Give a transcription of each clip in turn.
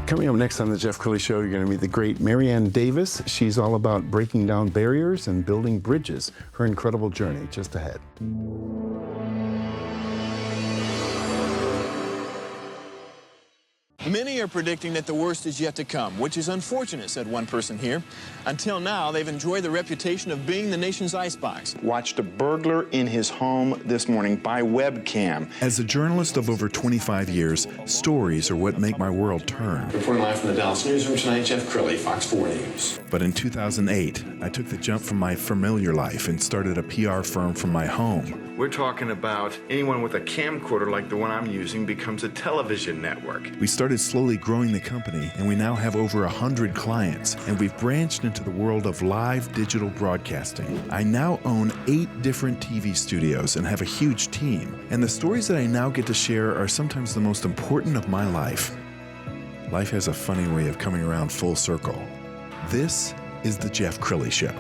Coming up next on the Jeff Crilley Show, you're going to meet the great Marianne Davis. She's all about breaking down barriers and building bridges. Her incredible journey just ahead. Many are predicting that the worst is yet to come, which is unfortunate, said one person here. Until now, they've enjoyed the reputation of being the nation's icebox. Watched a burglar in his home this morning by webcam. As a journalist of over 25 years, stories are what make my world turn. Reporting live from the Dallas newsroom tonight, Jeff Crilley, Fox 4 News. But in 2008, I took the jump from my familiar life and started a PR firm from my home. We're talking about anyone with a camcorder like the one I'm using becomes a television network. We started slowly growing the company, and we now have over 100 clients, and we've branched into the world of live digital broadcasting. I now own 8 different TV studios and have a huge team, and the stories that I now get to share are sometimes the most important of my life. Life has a funny way of coming around full circle. This is the Jeff Crilley Show.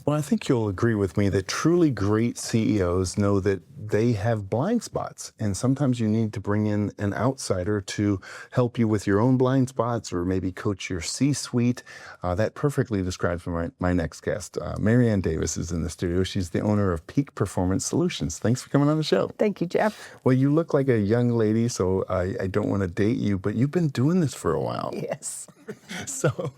Well, I think you'll agree with me that truly great CEOs know that they have blind spots, and sometimes you need to bring in an outsider to help you with your own blind spots or maybe coach your C-suite. That perfectly describes my next guest. Marianne Davis is in the studio. She's the owner of Peak Performance Solutions. Thanks for coming on the show. Thank you, Jeff. Well, you look like a young lady, so I don't want to date you, but you've been doing this for a while. Yes. So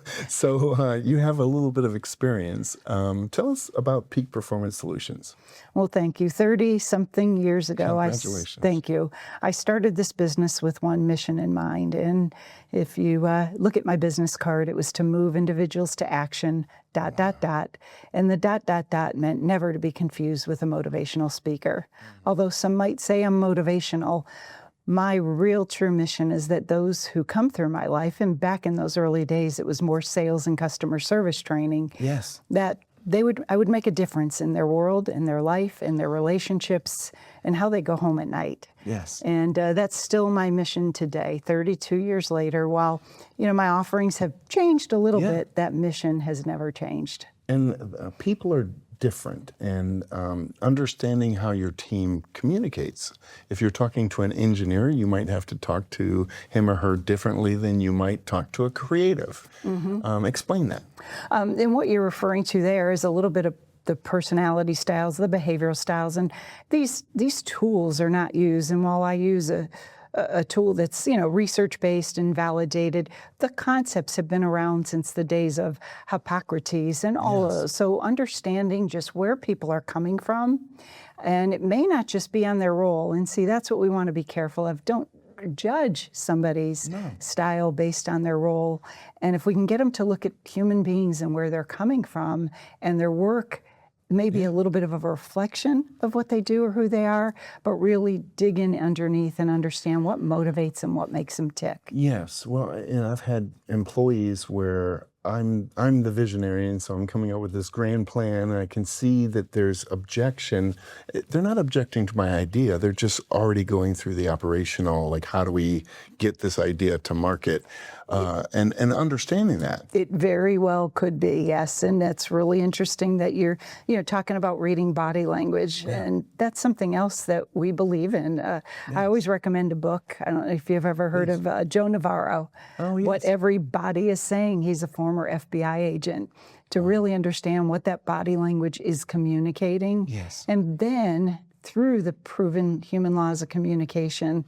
you have a little bit of experience. Tell us about Peak Performance Solutions. Well, thank you. 30-something years ago, Congratulations. Thank you. I started this business with one mission in mind. And if you look at my business card, it was to move individuals to action, ... And the ... meant never to be confused with a motivational speaker. Although some might say I'm motivational, my real true mission is that those who come through my life, and back in those early days, it was more sales and customer service training. Yes. That I would make a difference in their world, in their life, in their relationships, and how they go home at night. Yes. And that's still my mission today, 32 years later. While, my offerings have changed a little bit, that mission has never changed. And people are different, and understanding how your team communicates. If you're talking to an engineer, you might have to talk to him or her differently than you might talk to a creative. Explain that. And what you're referring to there is a little bit of the personality styles, the behavioral styles, and these tools are not used. And while I use a tool that's research-based and validated, the concepts have been around since the days of Hippocrates and all of those. So understanding just where people are coming from, and it may not just be on their role. And see, that's what we want to be careful of. Don't judge somebody's style based on their role. And if we can get them to look at human beings and where they're coming from and their work, maybe a little bit of a reflection of what they do or who they are, but really dig in underneath and understand what motivates them, what makes them tick. Yes. Well, I've had employees where I'm the visionary, and so I'm coming up with this grand plan, and I can see that there's objection. They're not objecting to my idea. They're just already going through the operational, like, how do we get this idea to market, and understanding that. It very well could be, yes. And that's really interesting that you're talking about reading body language. And that's something else that we believe in. I always recommend a book. I don't know if you've ever heard of Joe Navarro. Oh, yes. What Every Body is Saying. He's a former FBI agent. To really understand what that body language is communicating. Yes. And then through the proven human laws of communication,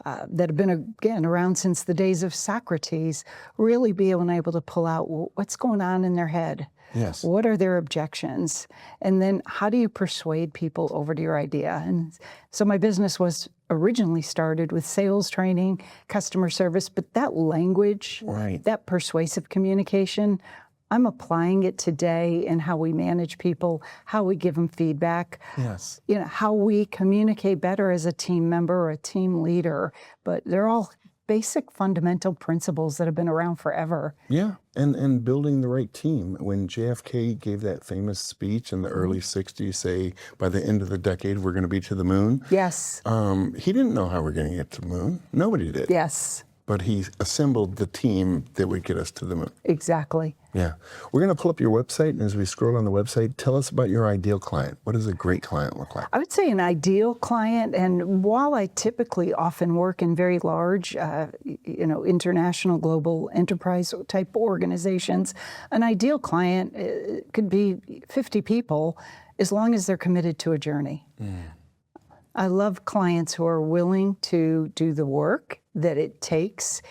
that have been, again, around since the days of Socrates, really being able to pull out what's going on in their head. Yes. What are their objections? And then how do you persuade people over to your idea? And so my business was originally started with sales training, customer service, but that language, that persuasive communication, I'm applying it today in how we manage people, how we give them feedback, how we communicate better as a team member or a team leader. But they're all basic fundamental principles that have been around forever. Yeah, and building the right team. When JFK gave that famous speech in the early 60s, say, by the end of the decade, we're going to be to the moon. Yes. He didn't know how we're going to get to the moon. Nobody did. Yes. but he assembled the team that would get us to the moon. Exactly. Yeah. We're going to pull up your website, and as we scroll on the website, tell us about your ideal client. What does a great client look like? I would say an ideal client, and while I typically often work in very large, international global enterprise type organizations, an ideal client could be 50 people as long as they're committed to a journey. I love clients who are willing to do the work that it takes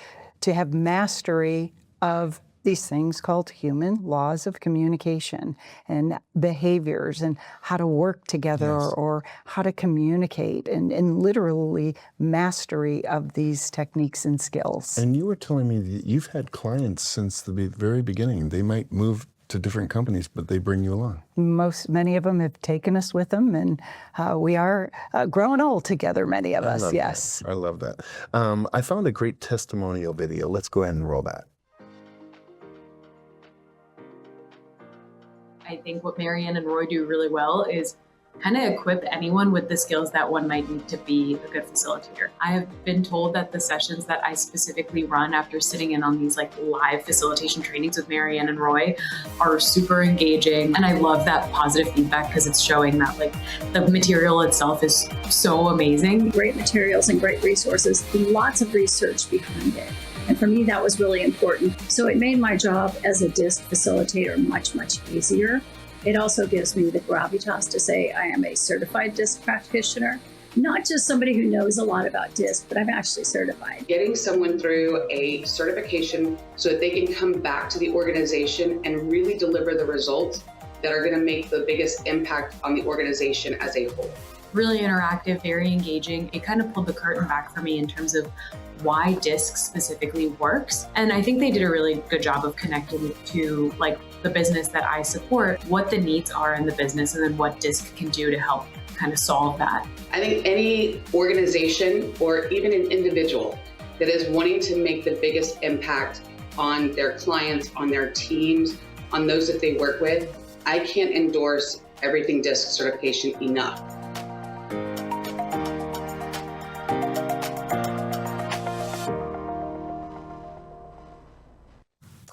to have mastery of these things called human laws of communication and behaviors and how to work together or how to communicate and literally mastery of these techniques and skills. And you were telling me that you've had clients since the very beginning. They might move to different companies, but they bring you along. Many of them have taken us with them, and we are growing old together, many of us, yes. That. I love that. I found a great testimonial video. Let's go ahead and roll that. I think what Marianne and Roy do really well is kind of equip anyone with the skills that one might need to be a good facilitator. I have been told that the sessions that I specifically run after sitting in on these live facilitation trainings with Marianne and Roy are super engaging. And I love that positive feedback because it's showing that the material itself is so amazing. Great materials and great resources, lots of research behind it. And for me, that was really important. So it made my job as a DISC facilitator much, much easier. It also gives me the gravitas to say I am a certified DISC practitioner, not just somebody who knows a lot about DISC, but I'm actually certified. Getting someone through a certification so that they can come back to the organization and really deliver the results that are going to make the biggest impact on the organization as a whole. Really interactive, very engaging. It kind of pulled the curtain back for me in terms of why DISC specifically works. And I think they did a really good job of connecting to the business that I support, what the needs are in the business, and then what DISC can do to help kind of solve that. I think any organization or even an individual that is wanting to make the biggest impact on their clients, on their teams, on those that they work with, I can't endorse everything DISC certification enough.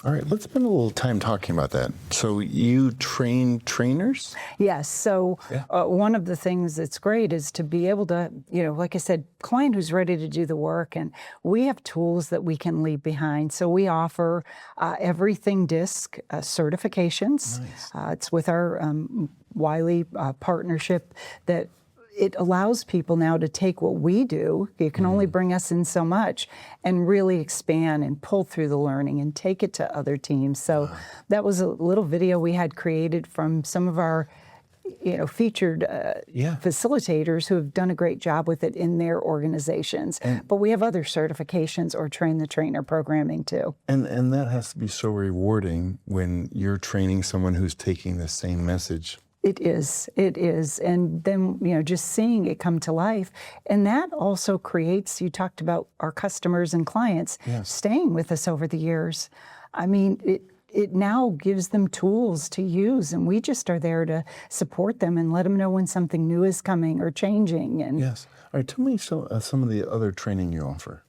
All right, let's spend a little time talking about that. So you train trainers? Yes. So one of the things that's great is to be able to, like I said, client who's ready to do the work, and we have tools that we can leave behind. So we offer everything DISC certifications. Nice. It's with our Wiley partnership that it allows people now to take what we do, you can only bring us in so much, and really expand and pull through the learning and take it to other teams. So that was a little video we had created from some of our featured facilitators who have done a great job with it in their organizations. But we have other certifications or train the trainer programming too. And that has to be so rewarding when you're training someone who's taking the same message. It is. And then, just seeing it come to life. And that also creates, you talked about our customers and clients staying with us over the years. I mean, it now gives them tools to use, and we just are there to support them and let them know when something new is coming or changing. And yes. All right, tell me some of the other training you offer.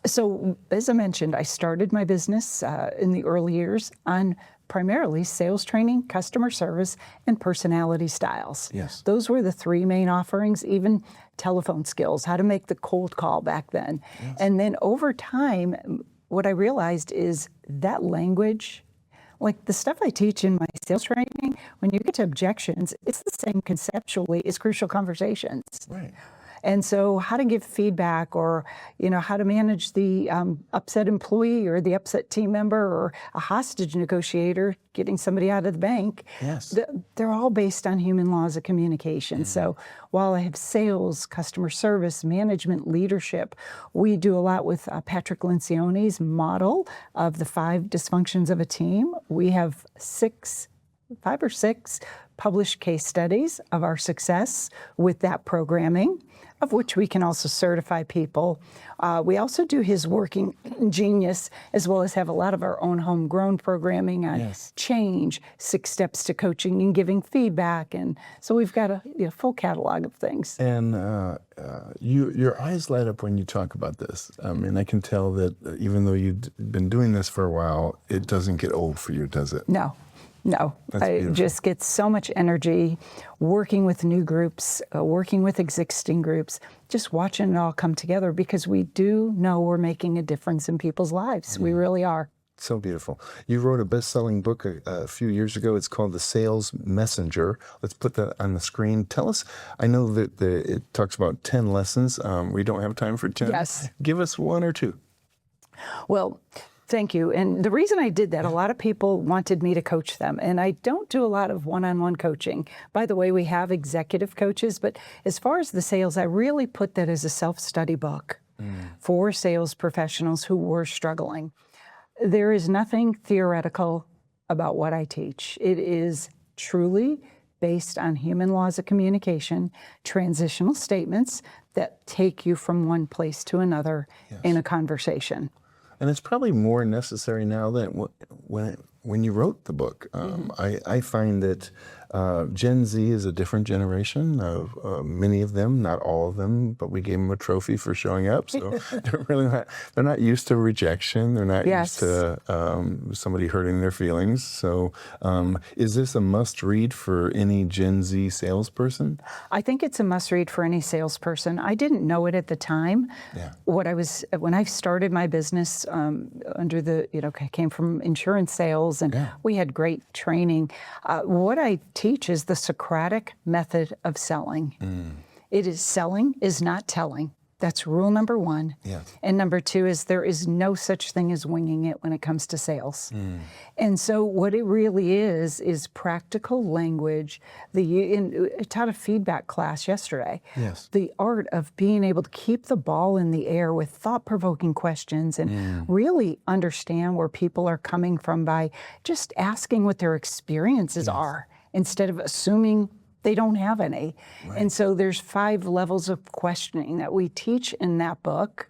So, as I mentioned, I started my business in the early years on primarily sales training, customer service, and personality styles. Yes. Those were the three main offerings, even telephone skills, how to make the cold call back then. Yes. And then over time, what I realized is that language, like the stuff I teach in my sales training, when you get to objections, it's the same conceptually as crucial conversations. Right. And so how to give feedback, or how to manage the upset employee or the upset team member, or a hostage negotiator getting somebody out of the bank. Yes. They're all based on human laws of communication. So while I have sales, customer service, management, leadership, we do a lot with Patrick Lencioni's model of the 5 dysfunctions of a team. We have 5 or 6 published case studies of our success with that programming. of which we can also certify people. We also do his Working Genius, as well as have a lot of our own homegrown programming on change, 6 steps to coaching and giving feedback. And so we've got a full catalog of things. And your eyes light up when you talk about this. And I can tell that even though you've been doing this for a while, it doesn't get old for you, does it? No. I just get so much energy working with new groups, working with existing groups, just watching it all come together, because we do know we're making a difference in people's lives. We really are. So beautiful. You wrote a best-selling book a few years ago. It's called The Sales Messenger. Let's put that on the screen. Tell us, I know that it talks about 10 lessons. We don't have time for 10. Yes. Give us 1 or 2. Well, thank you. And the reason I did that, a lot of people wanted me to coach them, and I don't do a lot of one-on-one coaching. By the way, we have executive coaches, but as far as the sales, I really put that as a self-study book for sales professionals who were struggling. There is nothing theoretical about what I teach. It is truly based on human laws of communication, transitional statements that take you from one place to another in a conversation. And it's probably more necessary now than when you wrote the book. I find that Gen Z is a different generation. Many of them, not all of them, but we gave them a trophy for showing up. So they're not used to rejection. They're not used to somebody hurting their feelings. So is this a must read for any Gen Z salesperson? I think it's a must read for any salesperson. I didn't know it at the time. When I started my business I came from insurance sales, and we had great training. What I teach is the Socratic method of selling. It is selling is not telling. That's rule number 1. And number 2 is there is no such thing as winging it when it comes to sales. And so what it really is practical language. I taught a feedback class yesterday. The art of being able to keep the ball in the air with thought-provoking questions and really understand where people are coming from by just asking what their experiences are instead of assuming they don't have any. And so there's 5 levels of questioning that we teach in that book.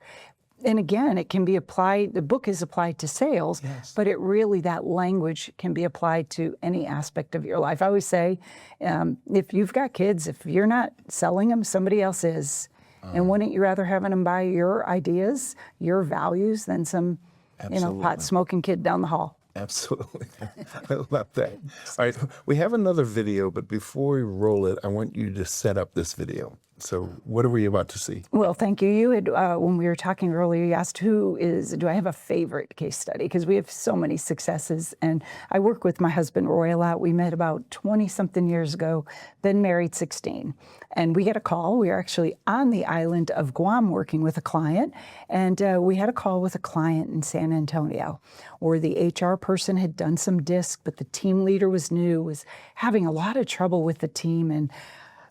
And again, it can be applied, the book is applied to sales, but that language can be applied to any aspect of your life. I always say, if you've got kids, if you're not selling them, somebody else is. And wouldn't you rather have them buy your ideas, your values, than some, pot-smoking kid down the hall? Absolutely. I love that. All right, we have another video, but before we roll it, I want you to set up this video. So what are we about to see? Well, thank you. You had, when we were talking earlier, you asked do I have a favorite case study? Because we have so many successes. And I work with my husband, Roy, a lot. We met about 20-something years ago, been married 16. And we get a call. We are actually on the island of Guam working with a client. And we had a call with a client in San Antonio where the HR person had done some disc, but the team leader was new, was having a lot of trouble with the team. And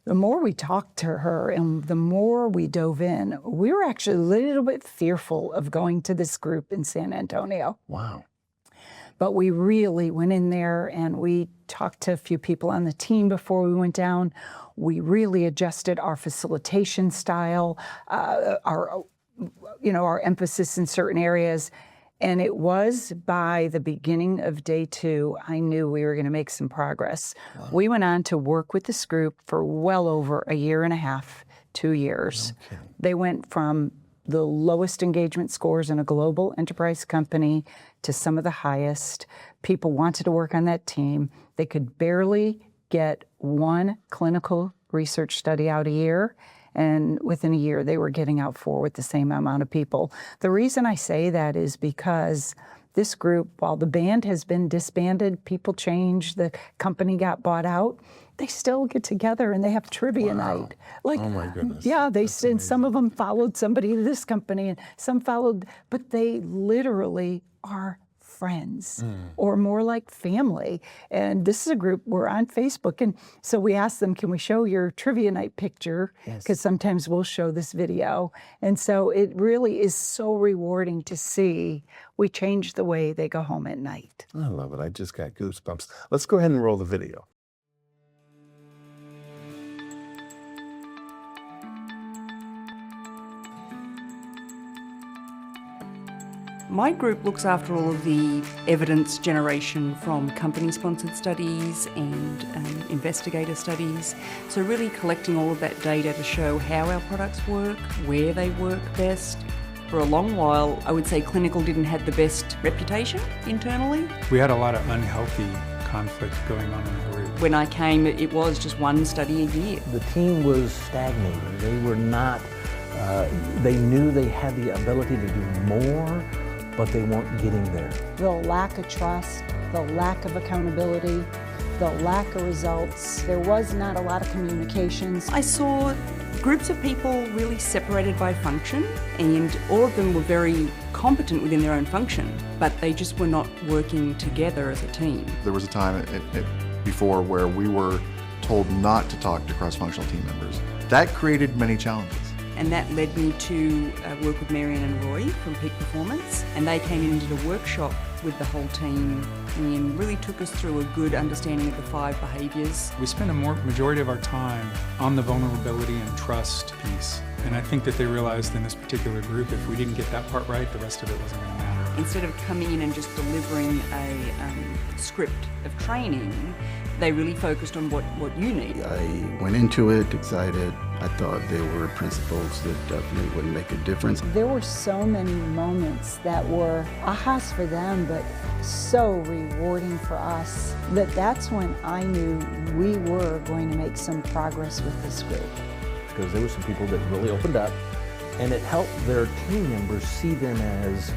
the more we talked to her and the more we dove in, we were actually a little bit fearful of going to this group in San Antonio. Wow. But we really went in there and we talked to a few people on the team before we went down. We really adjusted our facilitation style, our emphasis in certain areas. And it was by the beginning of day 2, I knew we were going to make some progress. Wow. We went on to work with this group for well over a year and a half, 2 years. Okay. They went from the lowest engagement scores in a global enterprise company to some of the highest. People wanted to work on that team. They could barely get 1 clinical research study out a year. And within a year, they were getting out 4 with the same amount of people. The reason I say that is because this group, while the band has been disbanded, people changed, the company got bought out, they still get together and they have trivia night. Oh my goodness. Yeah, and some of them followed somebody to this company and some followed, but they literally are friends or more like family. And this is a group, we're on Facebook. And so we asked them, can we show your trivia night picture? Because sometimes we'll show this video. And so it really is so rewarding to see we change the way they go home at night. I love it. I just got goosebumps. Let's go ahead and roll the video. My group looks after all of the evidence generation from company-sponsored studies and investigator studies. So really collecting all of that data to show how our products work, where they work best. For a long while, I would say clinical didn't have the best reputation internally. We had a lot of unhealthy conflict going on in the group. When I came, it was just one study a year. The team was stagnating. They were not, they knew they had the ability to do more, but they weren't getting there. The lack of trust, the lack of accountability, the lack of results. There was not a lot of communications. I saw groups of people really separated by function, and all of them were very competent within their own function, but they just were not working together as a team. There was a time before where we were told not to talk to cross-functional team members. That created many challenges. And that led me to work with Marianne and Roy from Peak Performance, and they came in and did a workshop with the whole team and really took us through a good understanding of the 5 behaviours. We spent a majority of our time on the vulnerability and trust piece, and I think that they realized in this particular group, if we didn't get that part right, the rest of it wasn't going to matter. Instead of coming in and just delivering a script of training, they really focused on what you need. I went into it excited. I thought there were principles that definitely would make a difference. There were so many moments that were ahas for them, but so rewarding for us, that's when I knew we were going to make some progress with this group. Because there were some people that really opened up, and it helped their team members see them as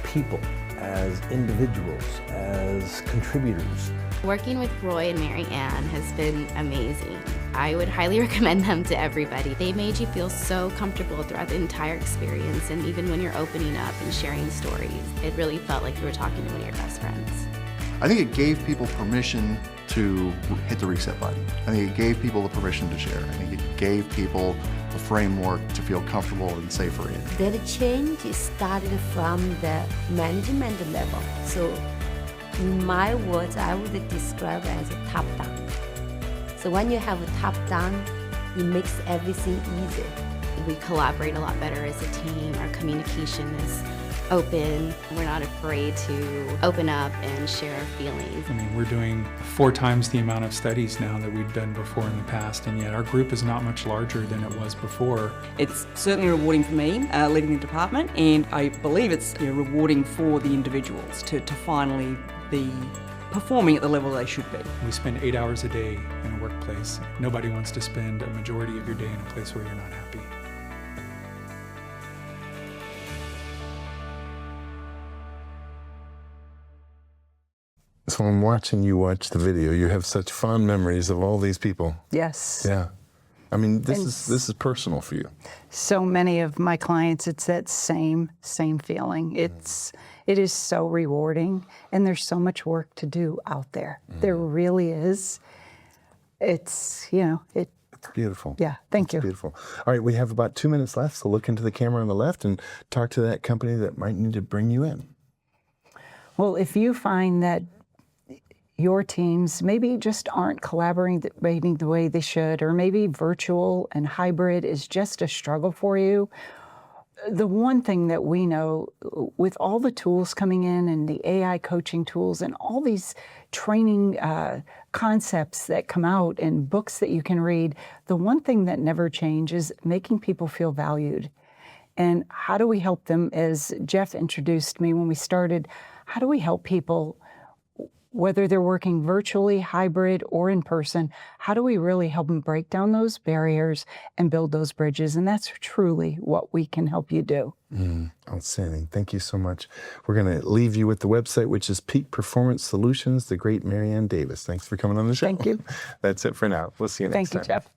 people, as individuals, as contributors. Working with Roy and Mary Ann has been amazing. I would highly recommend them to everybody. They made you feel so comfortable throughout the entire experience, and even when you're opening up and sharing stories, it really felt like you were talking to one of your best friends. I think it gave people permission to hit the reset button. I think it gave people the permission to share. I think it gave people a framework to feel comfortable and safer in. That change started from the management level. So in my words, I would describe it as a top-down. So when you have a top-down, it makes everything easy. We collaborate a lot better as a team. Our communication is open. We're not afraid to open up and share our feelings. I mean, we're doing 4 times the amount of studies now that we've done before in the past, and yet our group is not much larger than it was before. It's certainly rewarding for me, leading the department, and I believe it's rewarding for the individuals to finally be performing at the level they should be. We spend 8 hours a day in a workplace. Nobody wants to spend a majority of your day in a place where you're not happy. So I'm watching you watch the video. You have such fond memories of all these people. Yes. Yeah. I mean, this is personal for you. So many of my clients, it's that same feeling. It is so rewarding, and there's so much work to do out there. There really is. It's beautiful. Yeah, thank you. Beautiful. All right, we have about 2 minutes left, so look into the camera on the left and talk to that company that might need to bring you in. Well, if you find that your teams maybe just aren't collaborating the way they should, or maybe virtual and hybrid is just a struggle for you, the one thing that we know with all the tools coming in and the AI coaching tools and all these training concepts that come out and books that you can read, the one thing that never changes is making people feel valued. And how do we help them? As Jeff introduced me when we started, how do we help people, whether they're working virtually, hybrid, or in person, how do we really help them break down those barriers and build those bridges? And that's truly what we can help you do. Outstanding. Thank you so much. We're going to leave you with the website, which is Peak Performance Solutions, the great Marianne Davis. Thanks for coming on the show. Thank you. That's it for now. We'll see you next time. Thank you, Jeff.